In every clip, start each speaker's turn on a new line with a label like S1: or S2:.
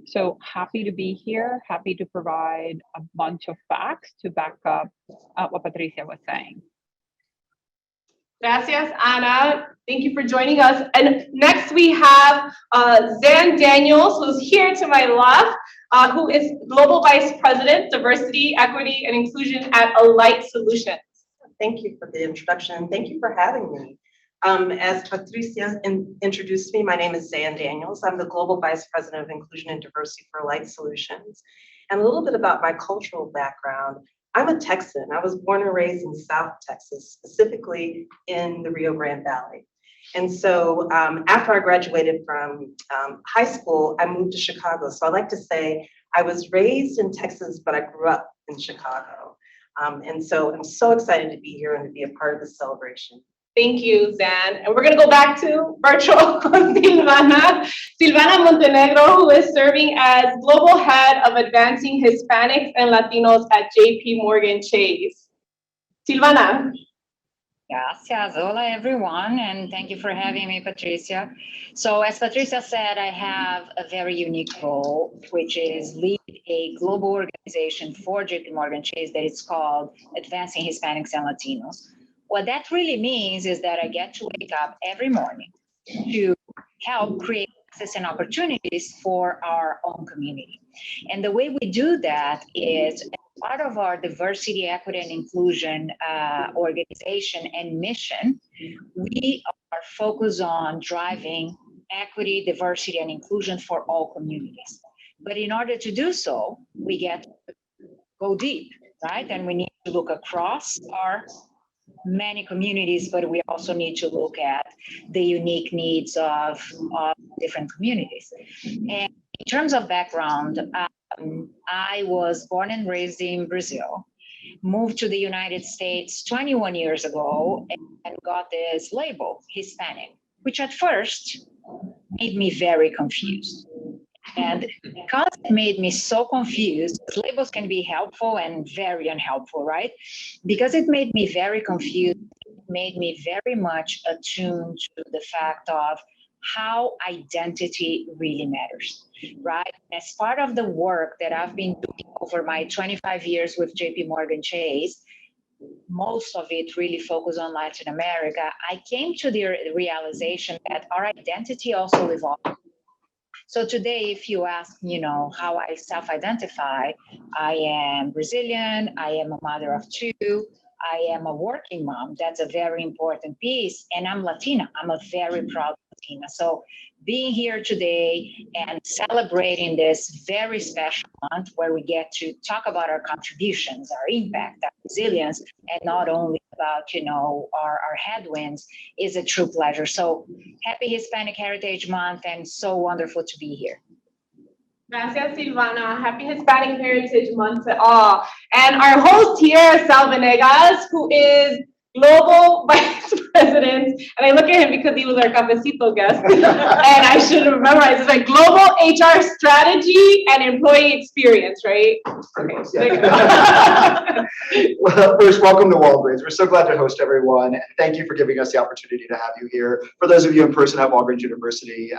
S1: So happy to be here, happy to provide a bunch of facts to back up what Patricia was saying.
S2: Gracias, Ana. Thank you for joining us. And next we have Zan Daniels, who's here to my left, who is Global Vice President, Diversity, Equity, and Inclusion at Alight Solutions.
S3: Thank you for the introduction. Thank you for having me. As Patricia introduced me, my name is Zan Daniels. I'm the Global Vice President of Inclusion and Diversity for Alight Solutions. And a little bit about my cultural background. I'm a Texan. I was born and raised in South Texas, specifically in the Rio Grande Valley. And so after I graduated from high school, I moved to Chicago. So I like to say I was raised in Texas, but I grew up in Chicago. And so I'm so excited to be here and to be a part of this celebration.
S2: Thank you, Zan. And we're going to go back to virtual Silvana. Silvana Montenegro, who is serving as Global Head of Advancing Hispanics and Latinos at Jpmorgan Chase. Silvana.
S4: Gracias. Hola, everyone, and thank you for having me, Patricia. So as Patricia said, I have a very unique role, which is lead a global organization for Jpmorgan Chase that is called Advancing Hispanics and Latinos. What that really means is that I get to wake up every morning to help create access and opportunities for our own community. And the way we do that is as part of our diversity, equity, and inclusion organization and mission, we are focused on driving equity, diversity, and inclusion for all communities. But in order to do so, we get to go deep, right? And we need to look across our many communities, but we also need to look at the unique needs of different communities. And in terms of background, I was born and raised in Brazil, moved to the United States 21 years ago, and got this label, Hispanic, which at first made me very confused. And because it made me so confused, labels can be helpful and very unhelpful, right? Because it made me very confused, it made me very much attuned to the fact of how identity really matters, right? As part of the work that I've been doing over my 25 years with Jpmorgan Chase, most of it really focused on Latin America, I came to the realization that our identity also evolves. So today, if you ask, how I self-identify, I am Brazilian, I am a mother of two, I am a working mom. That's a very important piece. And I'm Latina. I'm a very proud Latina. So being here today and celebrating this very special month where we get to talk about our contributions, our impact, our resilience, and not only about, our headwinds is a true pleasure. So happy Hispanic Heritage Month and so wonderful to be here.
S2: Gracias, Silvana. Happy Hispanic Heritage Month to all. And our host here, Sal Venegas, who is Global Vice President, and I look at him because he was our cafecito guest, and I should have memorized, it's like Global HR Strategy and Employee Experience, right? Okay,
S5: yeah. Well, first, welcome to Walgreens. We're so glad to host everyone. And thank you for giving us the opportunity to have you here. For those of you in person at Walgreens University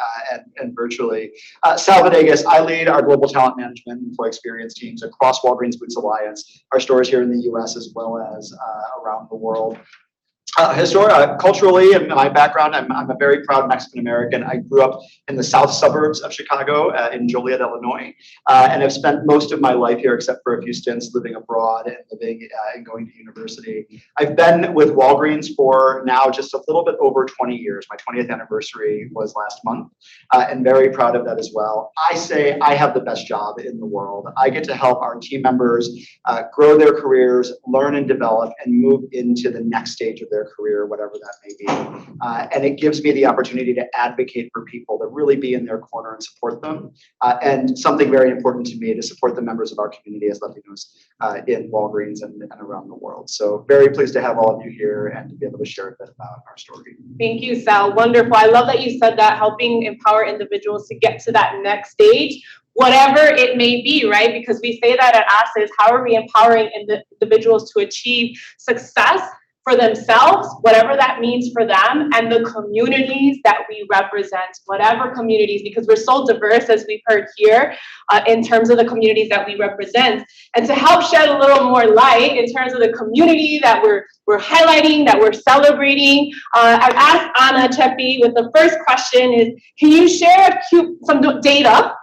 S5: and virtually. Sal Venegas, I lead our global talent management and employee experience teams across Walgreens Boots Alliance, our stores here in the US as well as around the world. Culturally, and my background, I'm a very proud Mexican American. I grew up in the south suburbs of Chicago in Joliet, Illinois, and I've spent most of my life here, except for a few stints living abroad and living and going to university. I've been with Walgreens for now just a little bit over 20 years. My 20th anniversary was last month, and very proud of that as well. I say I have the best job in the world. I get to help our team members grow their careers, learn and develop, and move into the next stage of their career, whatever that may be. And it gives me the opportunity to advocate for people, to really be in their corner and support them. And something very important to me, to support the members of our community as Latinos in Walgreens and around the world. So very pleased to have all of you here and to be able to share a bit about our story.
S2: Thank you, Sal. Wonderful. I love that you said that, helping empower individuals to get to that next stage, whatever it may be, right? Because we say that at ASA is how are we empowering individuals to achieve success for themselves, whatever that means for them, and the communities that we represent, whatever communities, because we're so diverse, as we've heard here, in terms of the communities that we represent. And to help shed a little more light in terms of the community that we're highlighting, that we're celebrating, I've asked Ana Chepi with the first question is, can you share some data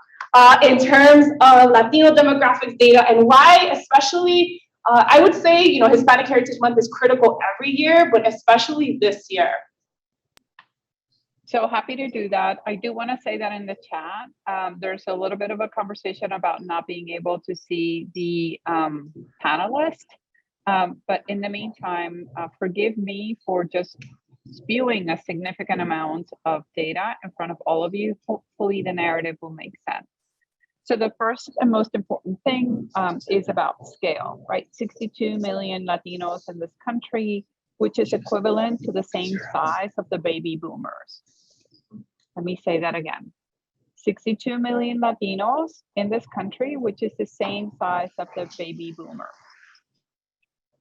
S2: in terms of Latino demographics data, and why especially, I would say, Hispanic Heritage Month is critical every year, but especially this year.
S1: So happy to do that. I do want to say that in the chat, there's a little bit of a conversation about not being able to see the panelists. But in the meantime, forgive me for just spewing a significant amount of data in front of all of you. Hopefully the narrative will make sense. So the first and most important thing is about scale, right? 62 million Latinos in this country, which is equivalent to the same size of the baby boomers. Let me say that again. 62 million Latinos in this country, which is the same size of the baby boomers.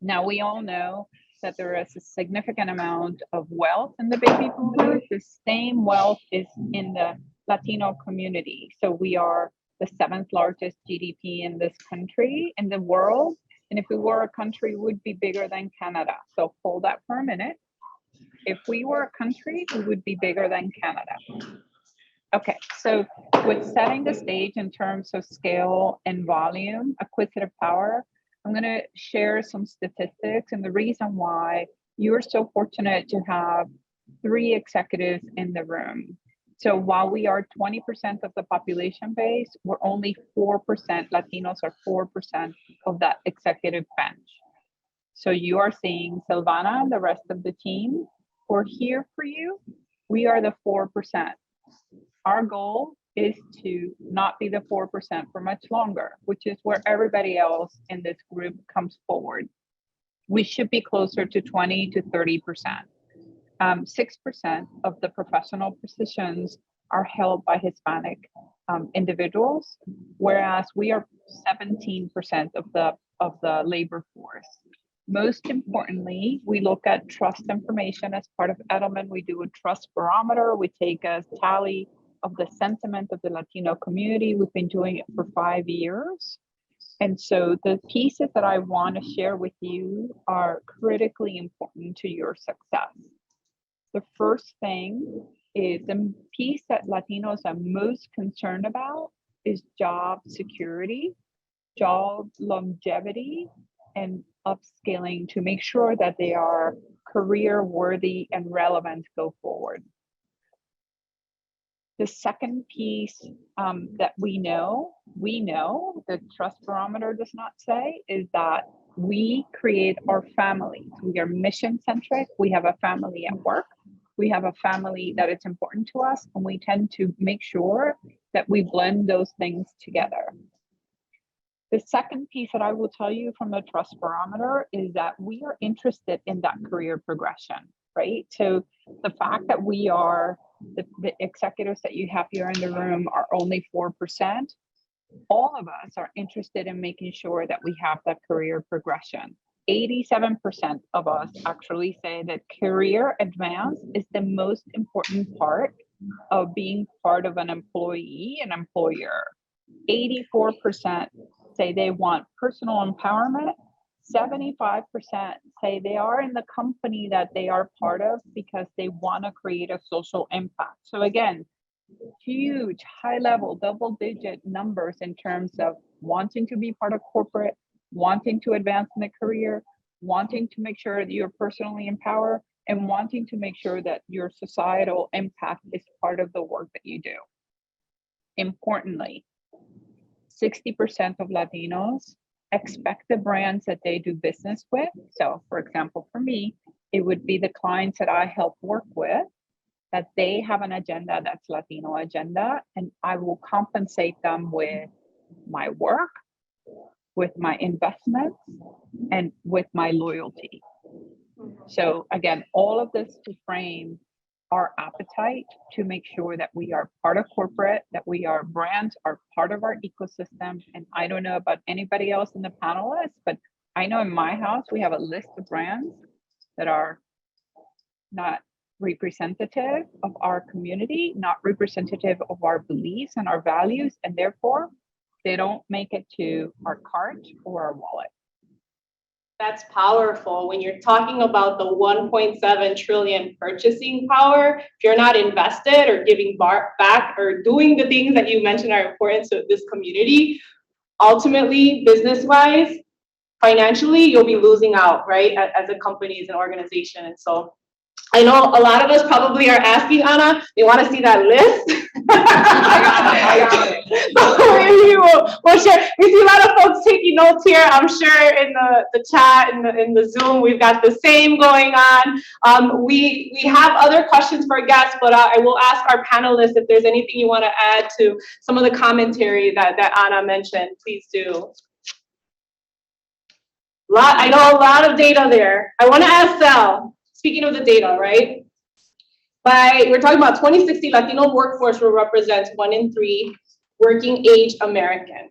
S1: Now, we all know that there is a significant amount of wealth in the baby boomers. The same wealth is in the Latino community. So we are the 7th largest GDP in this country, in the world. And if we were a country, we would be bigger than Canada. So hold that for a minute. If we were a country, we would be bigger than Canada. Okay, so with setting the stage in terms of scale and volume, acquisitive power, I'm going to share some statistics and the reason why you're so fortunate to have 3 executives in the room. So while we are 20% of the population base, we're only 4%, Latinos are 4% of that executive bench. So you are seeing Silvana and the rest of the team. We're here for you. We are the 4%. Our goal is to not be the 4% for much longer, which is where everybody else in this group comes forward. We should be closer to 20 to 30%. 6% of the professional positions are held by Hispanic individuals, whereas we are 17% of the labor force. Most importantly, we look at trust information as part of Edelman. We do a trust barometer. We take a tally of the sentiment of the Latino community. We've been doing it for 5 years. And so the pieces that I want to share with you are critically important to your success. The first thing is the piece that Latinos are most concerned about is job security, job longevity, and upskilling to make sure that they are career worthy and relevant go forward. The second piece that we know, the trust barometer does not say, is that we create our families. We are mission centric. We have a family at work. We have a family that is important to us, and we tend to make sure that we blend those things together. The second piece that I will tell you from the trust barometer is that we are interested in that career progression, right? So the fact that we are, the executives that you have here in the room are only 4%, all of us are interested in making sure that we have that career progression. 87% of us actually say that career advance is the most important part of being part of an employee and employer. 84% say they want personal empowerment. 75% say they are in the company that they are part of because they want to create a social impact. So again, huge, high level, double-digit numbers in terms of wanting to be part of corporate, wanting to advance in a career, wanting to make sure that you're personally empowered, and wanting to make sure that your societal impact is part of the work that you do. Importantly, 60% of Latinos expect the brands that they do business with. So for example, for me, it would be the clients that I help work with, that they have an agenda that's Latino agenda, and I will compensate them with my work, with my investments, and with my loyalty. So again, all of this to frame our appetite to make sure that we are part of corporate, that we are brands are part of our ecosystem. And I don't know about anybody else in the panelists, but I know in my house, we have a list of brands that are not representative of our community, not representative of our beliefs and our values, and therefore they don't make it to our cart or our wallet.
S2: That's powerful. When you're talking about the 1.7 trillion purchasing power, if you're not invested or giving back or doing the things that you mentioned are important to this community, ultimately, business-wise, financially, you'll be losing out, right, as a company, as an organization. And so I know a lot of us probably are asking, Ana, they want to see that list. I got it. So maybe we'll share. We see a lot of folks taking notes here. I'm sure in the chat, in the Zoom, we've got the same going on. We have other questions for guests, but I will ask our panelists if there's anything you want to add to some of the commentary that Ana mentioned. Please do. I know a lot of data there. I want to ask Sal, speaking of the data, right? We're talking about 2060 Latino workforce will represent 1 in 3 working age American.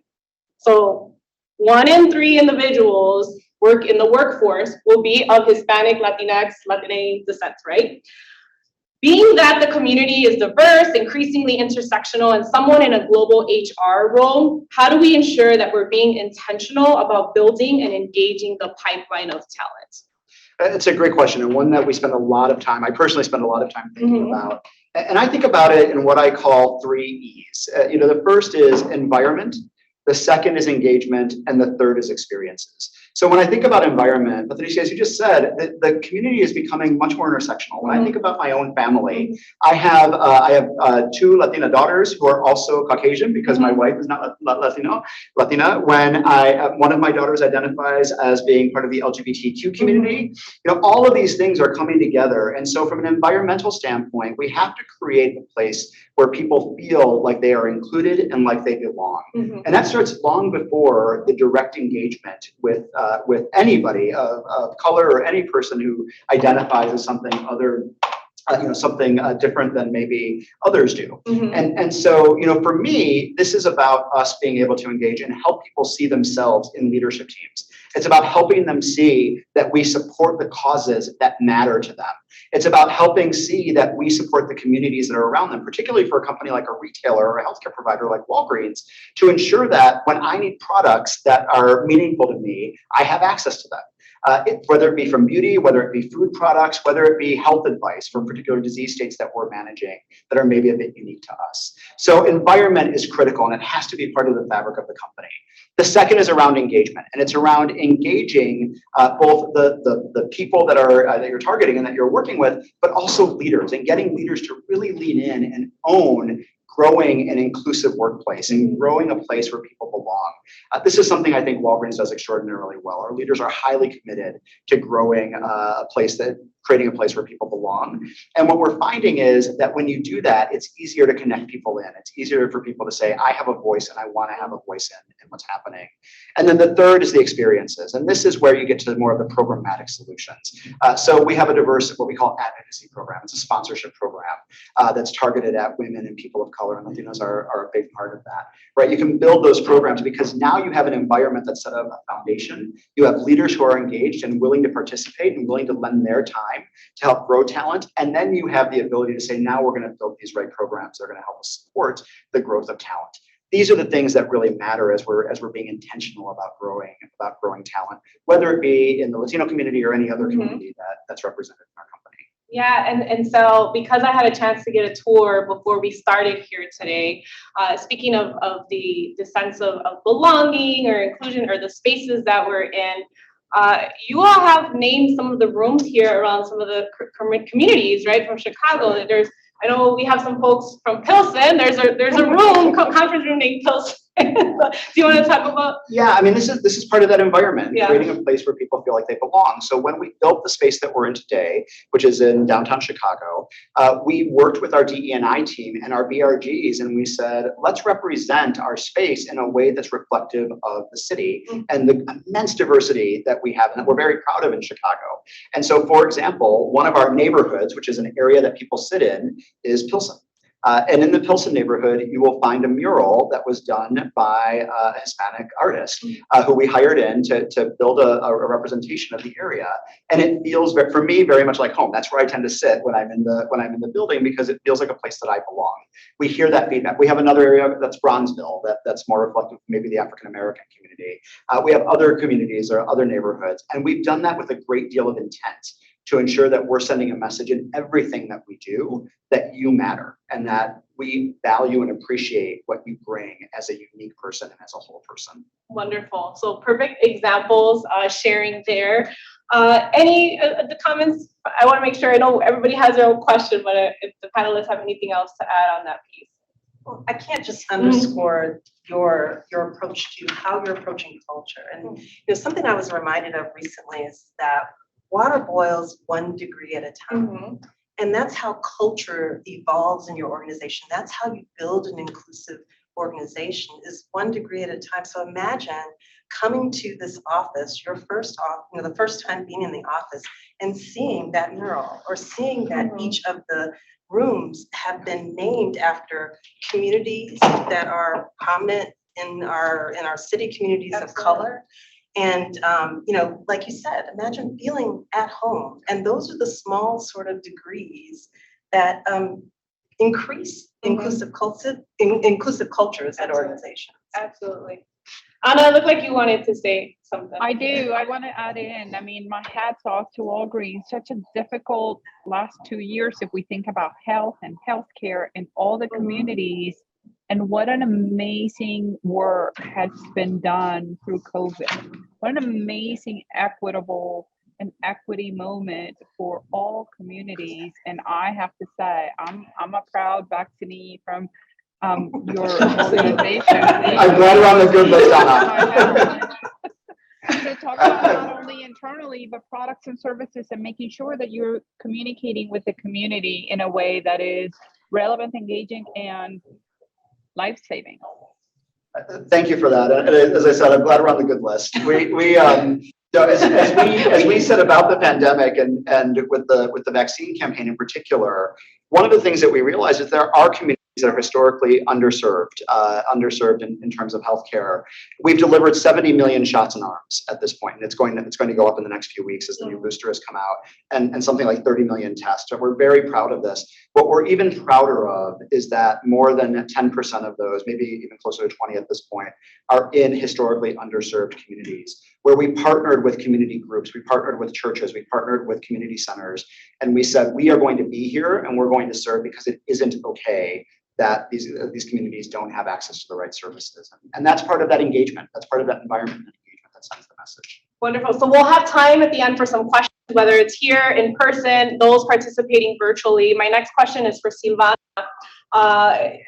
S2: So 1 in 3 individuals work in the workforce will be of Hispanic, Latinx, Latina descent, right? Being that the community is diverse, increasingly intersectional, and someone in a global HR role, how do we ensure that we're being intentional about building and engaging the pipeline of talent?
S5: It's a great question, and one that we spend a lot of time, I personally spend a lot of time thinking about. And I think about it in what I call 3 E's. The first is environment, the second is engagement, and the third is experiences. So when I think about environment, Patricia, as you just said, the community is becoming much more intersectional. When I think about my own family, I have 2 Latina daughters who are also Caucasian because my wife is not Latina. When one of my daughters identifies as being part of the LGBTQ community, all of these things are coming together. And so from an environmental standpoint, we have to create a place where people feel like they are included and like they belong. And that starts long before the direct engagement with anybody of color or any person who identifies as something other, something different than maybe others do. And so, for me, this is about us being able to engage and help people see themselves in leadership teams. It's about helping them see that we support the causes that matter to them. It's about helping see that we support the communities that are around them, particularly for a company like a retailer or a healthcare provider like Walgreens, to ensure that when I need products that are meaningful to me, I have access to them. Whether it be from beauty, whether it be food products, whether it be health advice for particular disease states that we're managing that are maybe a bit unique to us. So environment is critical and it has to be part of the fabric of the company. The second is around engagement, and it's around engaging both the people that you're targeting and that you're working with, but also leaders, and getting leaders to really lean in and own growing an inclusive workplace and growing a place where people belong. This is something I think Walgreens does extraordinarily well. Our leaders are highly committed to growing creating a place where people belong. And what we're finding is that when you do that, it's easier to connect people in. It's easier for people to say, I have a voice and I want to have a voice in what's happening. And then the third is the experiences. And this is where you get to more of the programmatic solutions. So we have a diverse, what we call Advocacy Program. It's a sponsorship program that's targeted at women and people of color, and Latinos are a big part of that, right? You can build those programs because now you have an environment that's set up a foundation. You have leaders who are engaged and willing to participate and willing to lend their time to help grow talent. And then you have the ability to say, now we're going to build these right programs that are going to help us support the growth of talent. These are the things that really matter as we're being intentional about growing talent, whether it be in the Latino community or any other community that's represented in our company.
S2: Yeah, and so because I had a chance to get a tour before we started here today, speaking of the sense of belonging or inclusion or the spaces that we're in, you all have named some of the rooms here around some of the communities, right, from Chicago. I know we have some folks from Pilsen. There's a room, conference room named Pilsen. Do you want to talk about?
S5: Yeah, I mean, this is part of that environment, creating a place where people feel like they belong. So when we built the space that we're in today, which is in downtown Chicago, we worked with our DE&I team and our BRGs, and we said, let's represent our space in a way that's reflective of the city and the immense diversity that we have and that we're very proud of in Chicago. And so, for example, one of our neighborhoods, which is an area that people sit in, is Pilsen. And in the Pilsen neighborhood, you will find a mural that was done by a Hispanic artist who we hired in to build a representation of the area. And it feels, for me, very much like home. That's where I tend to sit when I'm in the building, because it feels like a place that I belong. We hear that feedback. We have another area that's Bronzeville that's more reflective of maybe the African American community. We have other communities or other neighborhoods, and we've done that with a great deal of intent to ensure that we're sending a message in everything that we do that you matter and that we value and appreciate what you bring as a unique person and as a whole person.
S2: Wonderful. So perfect examples sharing there. Any the comments? I want to make sure, I know everybody has their own question, but if the panelists have anything else to add on that piece.
S3: Well, I can't just underscore your approach to how you're approaching culture. And something I was reminded of recently is that water boils 1 degree at a time. And that's how culture evolves in your organization. That's how you build an inclusive organization, is 1 degree at a time. So imagine coming to this office, the first time being in the office and seeing that mural, or seeing that each of the rooms have been named after communities that are prominent in our city, communities of color. And like you said, imagine feeling at home. And those are the small sort of degrees that increase inclusive cultures at organizations.
S2: Absolutely. Anna, it looked like you wanted to say something.
S1: I do. I want to add in. I mean, my hat's off to Walgreens. Such a difficult last 2 years if we think about health and healthcare in all the communities, and what an amazing work has been done through COVID. What an amazing equitable and equity moment for all communities. And I have to say, I'm a proud vaccinee from your organization.
S5: I'm glad we're on the good list, Anna.
S1: To talk about not only internally, but products and services, and making sure that you're communicating with the community in a way that is relevant, engaging, and life-saving.
S5: Thank you for that. And as I said, I'm glad we're on the good list. As we said about the pandemic and with the vaccine campaign in particular, one of the things that we realized is there are communities that are historically underserved in terms of healthcare. We've delivered 70 million shots in arms at this point, and it's going to go up in the next few weeks as the new booster has come out, and something like 30 million tests. So we're very proud of this. What we're even prouder of is that more than 10% of those, maybe even closer to 20 at this point, are in historically underserved communities, where we partnered with community groups, we partnered with churches, we partnered with community centers, and we said, we are going to be here and we're going to serve, because it isn't okay that these communities don't have access to the right services. And that's part of that engagement. That's part of that environment and engagement that sends the message.
S2: Wonderful. So we'll have time at the end for some questions, whether it's here in person, those participating virtually. My next question is for Silvana.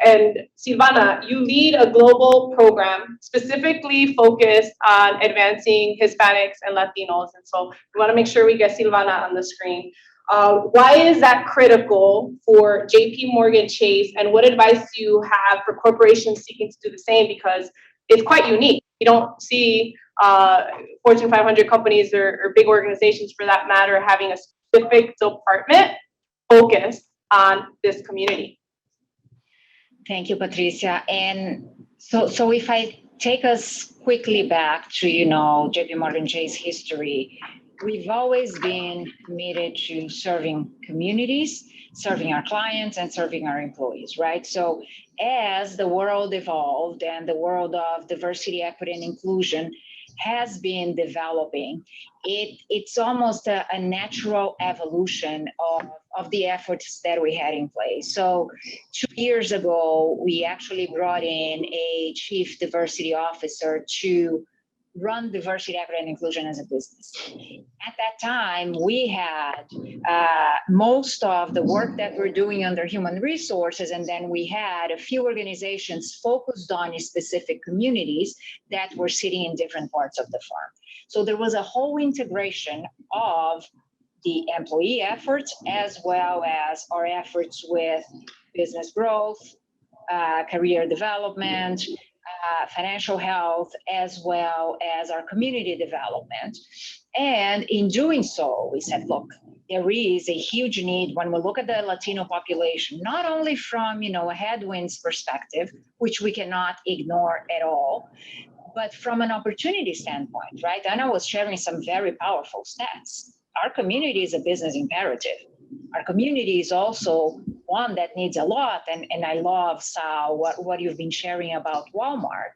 S2: And Silvana, you lead a global program specifically focused on advancing Hispanics and Latinos. And so we want to make sure we get Silvana on the screen. Why is that critical for Jpmorgan Chase, and what advice do you have for corporations seeking to do the same? Because it's quite unique. You don't see Fortune 500 companies or big organizations for that matter having a specific department focused on this community.
S4: Thank you, Patricia. And so if I take us quickly back to, Jpmorgan Chase history, we've always been committed to serving communities, serving our clients, and serving our employees, right? So as the world evolved and the world of diversity, equity, and inclusion has been developing, it's almost a natural evolution of the efforts that we had in place. So 2 years ago, we actually brought in a chief diversity officer to run diversity, equity, and inclusion as a business. At that time, we had most of the work that we're doing under human resources, and then we had a few organizations focused on specific communities that were sitting in different parts of the firm. So there was a whole integration of the employee efforts as well as our efforts with business growth, career development, financial health, as well as our community development. And in doing so, we said, look, there is a huge need when we look at the Latino population, not only from, a headwinds perspective, which we cannot ignore at all, but from an opportunity standpoint, right? Anna was sharing some very powerful stats. Our community is a business imperative. Our community is also one that needs a lot. And I love, Sal, what you've been sharing about Walmart.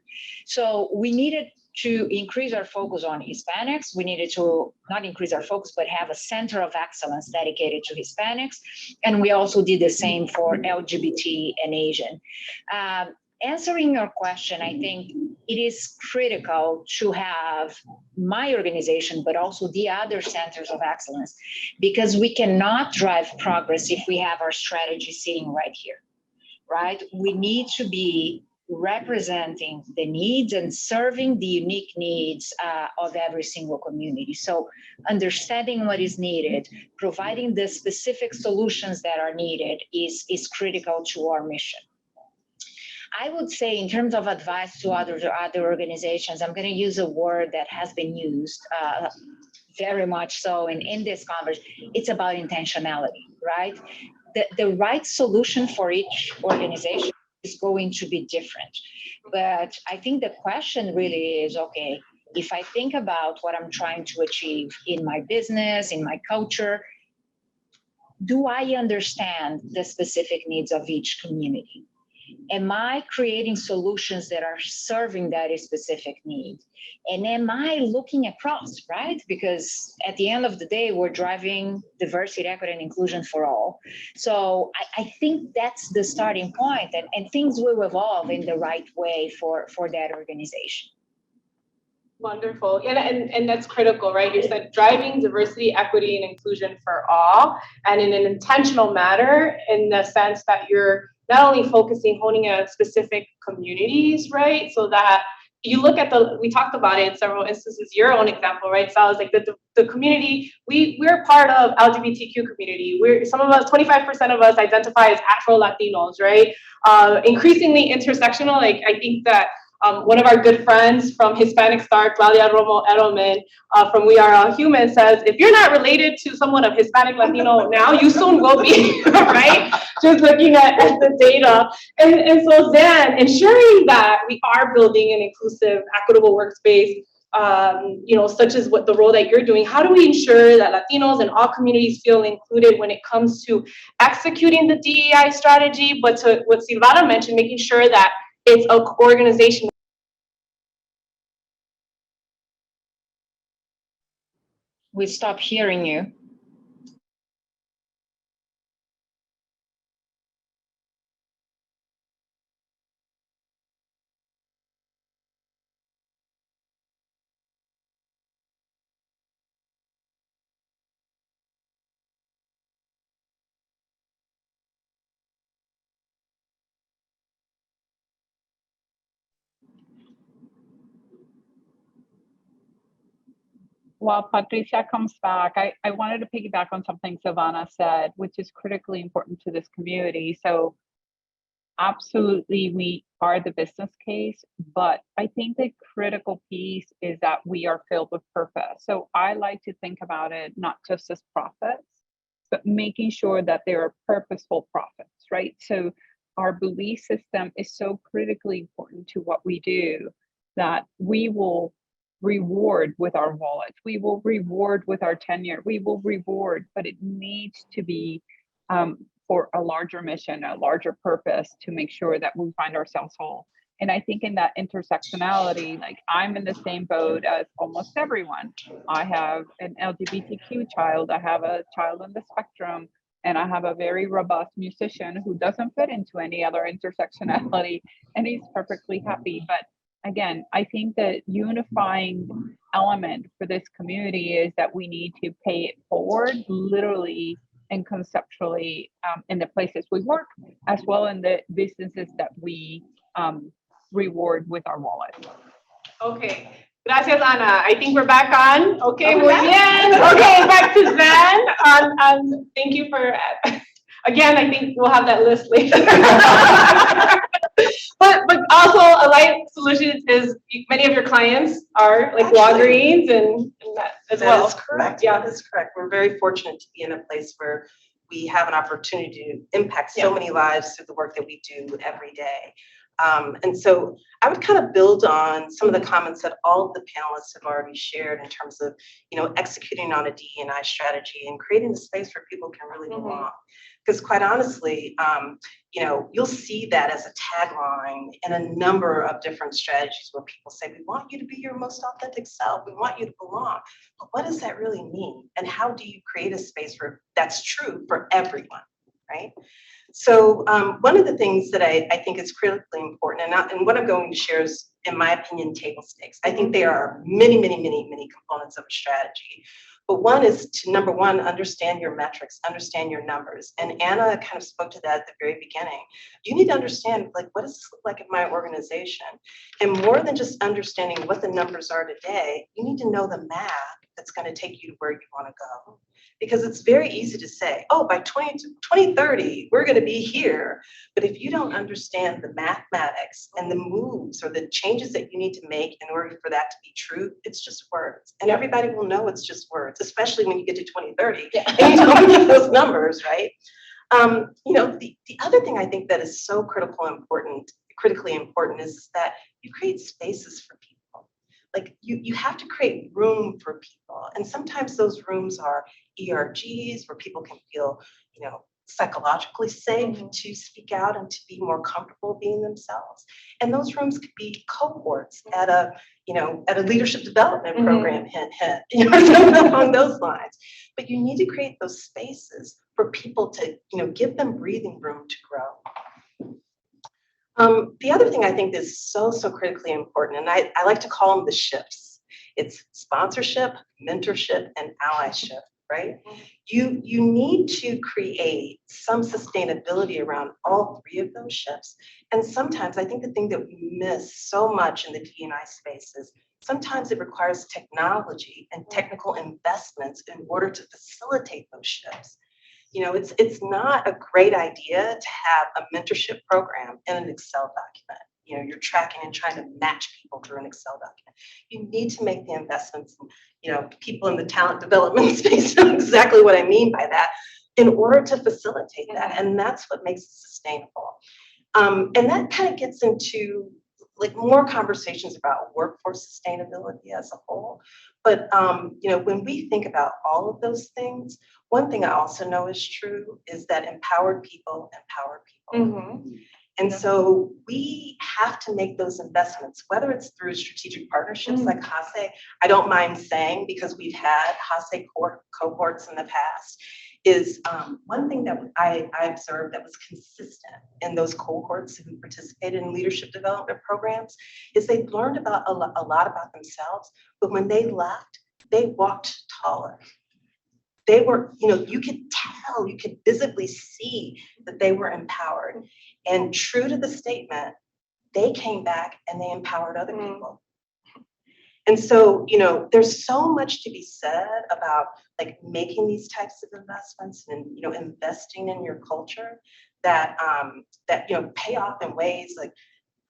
S4: So we needed to increase our focus on Hispanics. We needed to not increase our focus, but have a center of excellence dedicated to Hispanics. And we also did the same for LGBT and Asian. Answering your question, I think it is critical to have my organization, but also the other centers of excellence, because we cannot drive progress if we have our strategy sitting right here, right? We need to be representing the needs and serving the unique needs of every single community. So understanding what is needed, providing the specific solutions that are needed is critical to our mission. I would say, in terms of advice to other organizations, I'm going to use a word that has been used very much so in this conversation. It's about intentionality, right? The right solution for each organization is going to be different. But I think the question really is, okay, if I think about what I'm trying to achieve in my business, in my culture, do I understand the specific needs of each community? Am I creating solutions that are serving that specific need? And am I looking across, right? Because at the end of the day, we're driving diversity, equity, and inclusion for all. So I think that's the starting point, and things will evolve in the right way for that organization.
S2: Wonderful. And that's critical, right? You said driving diversity, equity, and inclusion for all, and in an intentional manner, in the sense that you're not only honing in on specific communities, right? So that you look at we talked about it in several instances, your own example, right? So I was like, the community, we're part of LGBTQ community. Some of us, 25% of us identify as Afro Latinos, right? Increasingly intersectional. Like, I think that one of our good friends from Hispanic Star, Claudia Romo Edelman, from We Are All Human, says, if you're not related to someone of Hispanic Latino now, you soon will be, right? Just looking at the data. And so then ensuring that we are building an inclusive, equitable workspace, such as what the role that you're doing, how do we ensure that Latinos and all communities feel included when it comes to executing the DEI strategy, but to what Silvana mentioned, making sure that it's an organization.
S4: We stop hearing you.
S1: While Patricia comes back, I wanted to piggyback on something Silvana said, which is critically important to this community. So absolutely, we are the business case, but I think the critical piece is that we are filled with purpose. So I like to think about it not just as profits, but making sure that they are purposeful profits, right? So our belief system is so critically important to what we do that we will reward with our wallet, we will reward with our tenure, we will reward, but it needs to be for a larger mission, a larger purpose, to make sure that we find ourselves whole. And I think in that intersectionality, like, I'm in the same boat as almost everyone. I have an LGBTQ child, I have a child on the spectrum, and I have a very robust musician who doesn't fit into any other intersectionality, and he's perfectly happy. But again, I think the unifying element for this community is that we need to pay it forward, literally and conceptually, in the places we work, as well in the businesses that we reward with our wallet.
S2: Okay. Gracias, Ana. I think we're back on. Okay, muy bien. Okay, back to Zan. Thank you for, again, I think we'll have that list later. But also Alight Solutions is, many of your clients are like
S3: Actually,
S2: Walgreens and that as well.
S3: That is correct.
S2: Yeah.
S3: That is correct. We're very fortunate to be in a place where we have an opportunity to impact so many lives through the work that we do every day. And so I would kind of build on some of the comments that all of the panelists have already shared in terms of, executing on a DE&I strategy and creating a space where people can really belong. Because quite honestly, you'll see that as a tagline in a number of different strategies where people say, we want you to be your most authentic self. We want you to belong. But what does that really mean? And how do you create a space where that's true for everyone, right? So one of the things that I think is critically important, and what I'm going to share is, in my opinion, table stakes. I think there are many, many, many, many components of a strategy. But one is to, number one, understand your metrics, understand your numbers. And Anna kind of spoke to that at the very beginning. You need to understand, like, what does this look like in my organization? And more than just understanding what the numbers are today, you need to know the math that's going to take you to where you want to go. Because it's very easy to say, oh, by 2030, we're going to be here. But if you don't understand the mathematics and the moves or the changes that you need to make in order for that to be true, it's just words. And everybody will know it's just words, especially when you get to 2030 and you don't get those numbers, right? The other thing I think that is so critically important is that you create spaces for people. Like you have to create room for people. And sometimes those rooms are ERGs where people can feel, psychologically safe to speak out and to be more comfortable being themselves. And those rooms could be cohorts at a leadership development program, something along those lines. But you need to create those spaces for people to, give them breathing room to grow. The other thing I think is so critically important, and I like to call them the shifts. It's sponsorship, mentorship, and allyship, right? You need to create some sustainability around all three of those shifts. And sometimes I think the thing that we miss so much in the D&I space is sometimes it requires technology and technical investments in order to facilitate those shifts. It's not a great idea to have a mentorship program in an Excel document. You're tracking and trying to match people through an Excel document. You need to make the investments, and, people in the talent development space know exactly what I mean by that, in order to facilitate that. And that's what makes it sustainable. And that kind of gets into like more conversations about workforce sustainability as a whole. But, when we think about all of those things, one thing I also know is true is that empowered people empower people. And so we have to make those investments, whether it's through strategic partnerships like HASE. I don't mind saying, because we've had HASE cohorts in the past, is one thing that I observed that was consistent in those cohorts who participated in leadership development programs is they learned about a lot about themselves, but when they left, they walked taller. They were, you could tell, you could visibly see that they were empowered. And true to the statement, they came back and they empowered other people. And so, there's so much to be said about like making these types of investments and, investing in your culture that pay off in ways like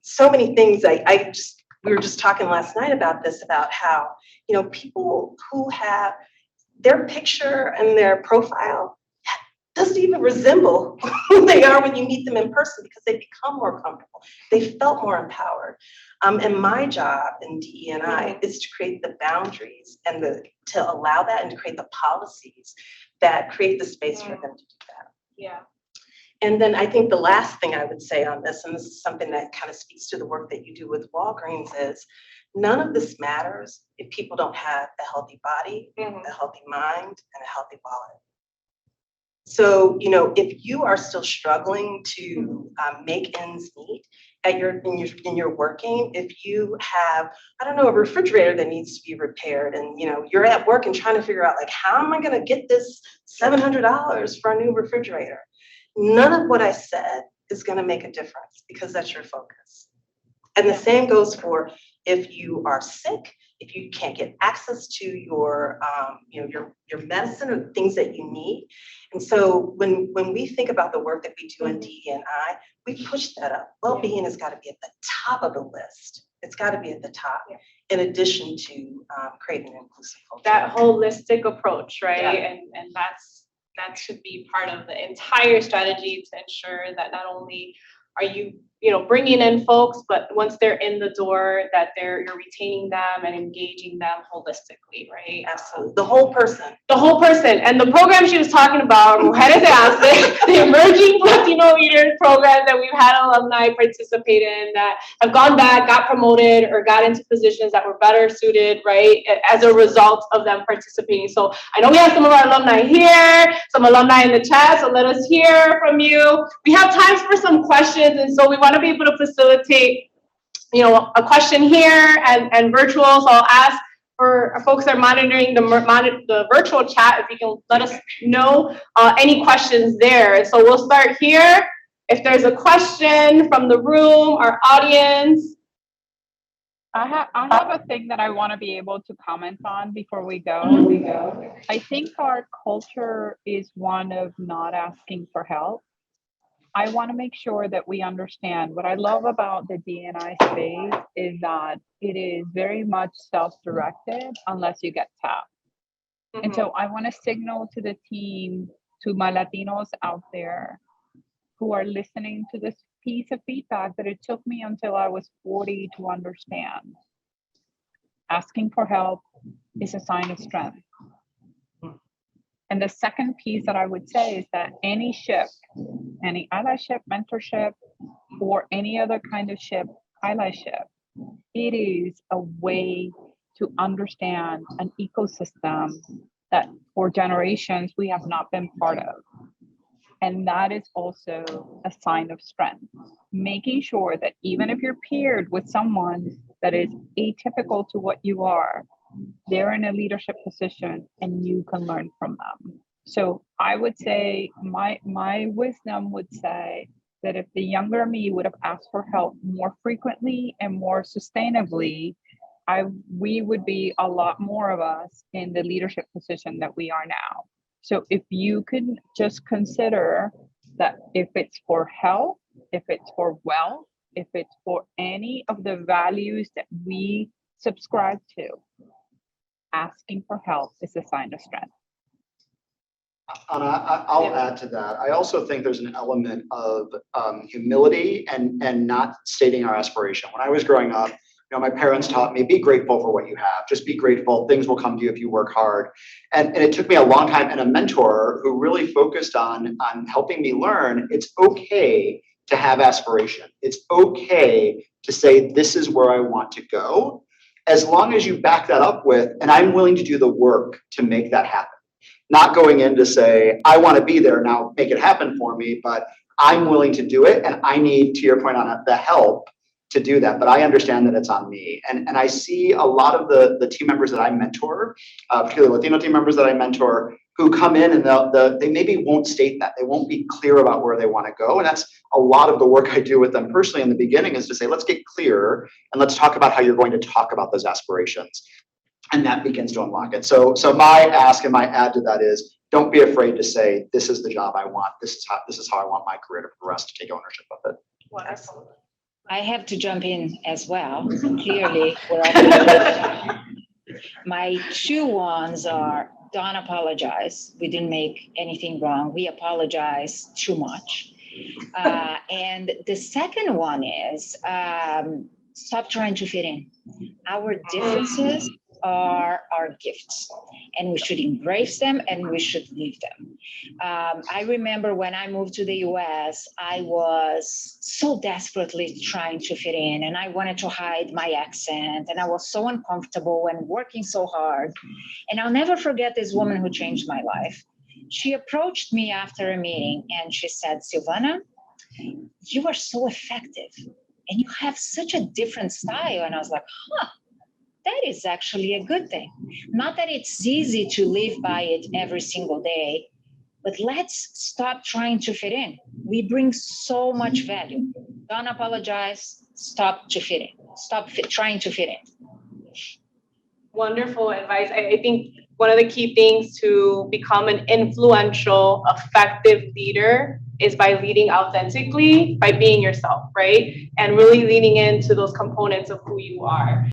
S3: so many things. We were just talking last night about this, about how, people who have their picture and their profile doesn't even resemble who they are when you meet them in person, because they become more comfortable. They felt more empowered. And my job in DE&I is to create the boundaries and to allow that, and to create the policies that create the space for them to do that.
S2: Yeah.
S3: And then I think the last thing I would say on this, and this is something that kind of speaks to the work that you do with Walgreens, is none of this matters if people don't have a healthy body, a healthy mind, and a healthy wallet. So, if you are still struggling to make ends meet in your working, if you have, a refrigerator that needs to be repaired, and you're at work and trying to figure out like, how am I going to get this $700 for a new refrigerator? None of what I said is going to make a difference, because that's your focus. And the same goes for if you are sick, if you can't get access to your medicine or things that you need. And so when we think about the work that we do in DE&I, we push that up. Well-being has got to be at the top of the list. It's got to be at the top, in addition to creating an inclusive culture.
S2: That holistic approach, right?
S3: Yeah.
S2: And that should be part of the entire strategy to ensure that not only are you bringing in folks, but once they're in the door, that you're retaining them and engaging them holistically, right?
S3: Absolutely, the whole person.
S2: The whole person. And the program she was talking about, Mujeres de Hace, the Emerging Latino Leaders program that we've had alumni participate in that have gone back, got promoted, or got into positions that were better suited, right, as a result of them participating. So I know we have some of our alumni here, some alumni in the chat, so let us hear from you. We have times for some questions, and so we want to be able to facilitate, a question here and virtual. So I'll ask for folks that are monitoring the virtual chat, if you can let us know any questions there. And so we'll start here. If there's a question from the room, our audience.
S1: I have a thing that I want to be able to comment on before we go. I think our culture is one of not asking for help. I want to make sure that we understand. What I love about the D&I space is that it is very much self-directed unless you get tapped.
S2: Mm-hmm.
S1: And so I want to signal to the team, to my Latinos out there who are listening to this piece of feedback, that it took me until I was 40 to understand. Asking for help is a sign of strength. And the second piece that I would say is that any ship, any allyship, mentorship, or any other kind of ship, allyship, it is a way to understand an ecosystem that for generations we have not been part of. And that is also a sign of strength. Making sure that even if you're paired with someone that is atypical to what you are, they're in a leadership position and you can learn from them. So I would say my wisdom would say that if the younger me would have asked for help more frequently and more sustainably, we would be a lot more of us in the leadership position that we are now. So if you can just consider that if it's for health, if it's for wealth, if it's for any of the values that we subscribe to, asking for help is a sign of strength.
S5: And I'll add to that. I also think there's an element of humility and not stating our aspiration. When I was growing up, my parents taught me, be grateful for what you have. Just be grateful. Things will come to you if you work hard. And it took me a long time, and a mentor who really focused on helping me learn it's okay to have aspiration. It's okay to say, this is where I want to go, as long as you back that up with, and I'm willing to do the work to make that happen. Not going in to say, I want to be there, now make it happen for me, but I'm willing to do it, and I need, to your point on the help to do that, but I understand that it's on me. And I see a lot of the team members that I mentor, particularly Latino team members that I mentor, who come in and they maybe won't state that. They won't be clear about where they want to go. And that's a lot of the work I do with them personally in the beginning, is to say, let's get clear and let's talk about how you're going to talk about those aspirations. And that begins to unlock it. So my ask and my add to that is, don't be afraid to say, this is the job I want. This is how I want my career to progress, to take ownership of it.
S2: Wonderful.
S4: I have to jump in as well. Clearly, we're all my two ones are, don't apologize. We didn't make anything wrong. We apologize too much. And the second one is, stop trying to fit in. Our differences are our gifts, and we should embrace them and we should leave them. I remember when I moved to the US, I was so desperately trying to fit in, and I wanted to hide my accent, and I was so uncomfortable and working so hard. And I'll never forget this woman who changed my life. She approached me after a meeting and she said, Silvana, you are so effective and you have such a different style. And I was like, that is actually a good thing. Not that it's easy to live by it every single day, but let's stop trying to fit in. We bring so much value. Don't apologize. Stop to fit in. Stop trying to fit in.
S2: Wonderful advice. I think one of the key things to become an influential, effective leader is by leading authentically, by being yourself, right? And really leaning into those components of who you are.